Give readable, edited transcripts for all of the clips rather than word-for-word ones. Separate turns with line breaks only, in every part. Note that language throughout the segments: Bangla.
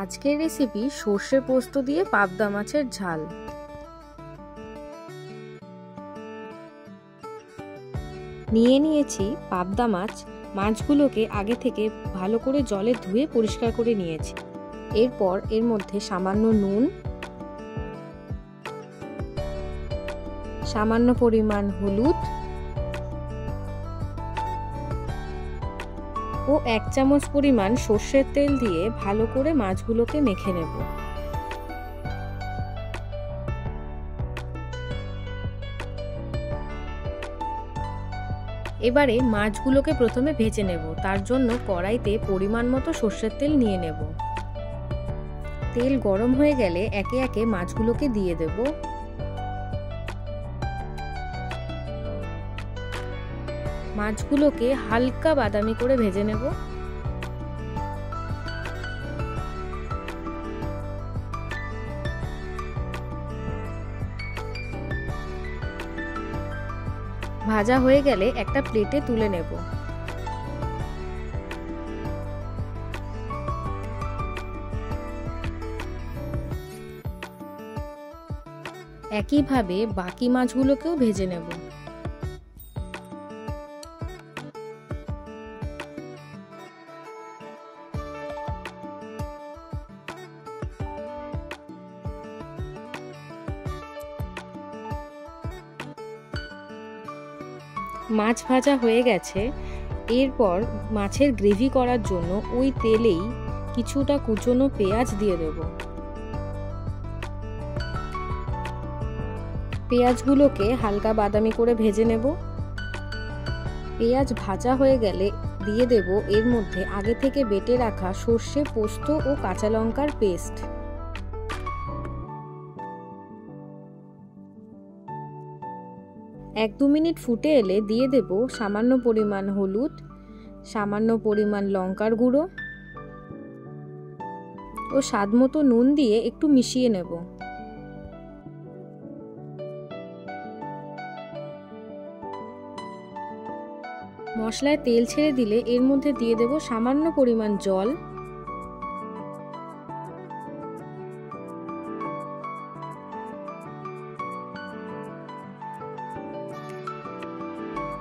আজকের রেসিপি সর্ষে পোস্ত দিয়ে পাবদা মাছের ঝাল। নিয়ে নিয়েছি পাবদা মাছ। মাছগুলোকে আগে থেকে ভালো করে জলে ধুয়ে পরিষ্কার করে নিয়েছি। এরপর এর মধ্যে সামান্য নুন, সামান্য পরিমাণ হলুদ ও 1 চামচ পরিমাণ সর্ষের তেল দিয়ে ভালো করে মাছগুলোকে মেখে নেব। এবারে মাছগুলোকে প্রথমে ভেজে নেব। তার জন্য কড়াইতে পরিমাণ মতো সর্ষের তেল নিয়ে নেব। তেল গরম হয়ে গেলে একে একে মাছগুলোকে দিয়ে দেব। মাছগুলোকে হালকা বাদামি করে ভেজে নেব। ভাজা হয়ে গেলে একটা প্লেটে তুলে নেব। একইভাবে বাকি মাছগুলোকেও ভেজে নেব। মাছ ভাজা হয়ে গেছে। এরপর মাছের গ্রেভি করার জন্য ওই তেলেই কিছুটা কুচনো পেঁয়াজ দিয়ে দেব। পেঁয়াজগুলোকে হালকা বাদামি করে ভেজে নেব। পেঁয়াজ ভাজা হয়ে গেলে দিয়ে দেব এর মধ্যে আগে থেকে বেটে রাখা সর্ষে, পোস্ত ও কাঁচা লঙ্কার পেস্ট। এক দু মিনিট ফুটে এলে দিয়ে দেব সামান্য পরিমাণ হলুদ, সামান্য পরিমাণ লঙ্কার গুঁড়ো ও স্বাদমতো নুন দিয়ে একটু মিশিয়ে নেব। মশলায় তেল ছেড়ে দিলে এর মধ্যে দিয়ে দেব সামান্য পরিমাণ জল।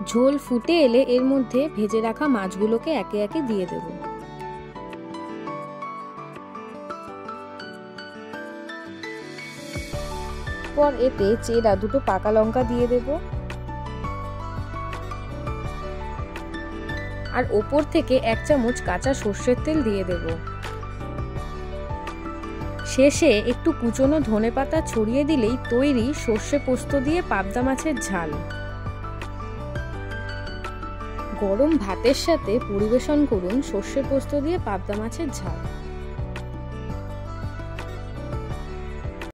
ঝোল ফুটে এলে এর মধ্যে ভেজে রাখা মাছগুলোকে একে একে দিয়ে দেব। পর এতে চেরা দুটো পাকা লঙ্কা দিয়ে দেব আর ওপর থেকে 1 চামচ কাঁচা সর্ষের তেল দিয়ে দেব। শেষে একটু কুচনো ধনেপাতা ছড়িয়ে দিলেই তৈরি সর্ষে পোস্ত দিয়ে পাবদা মাছের ঝাল। গরম ভাতের সাথে পরিবেশন করুন সর্ষে পোস্ত দিয়ে পাবদা মাছের ঝাল।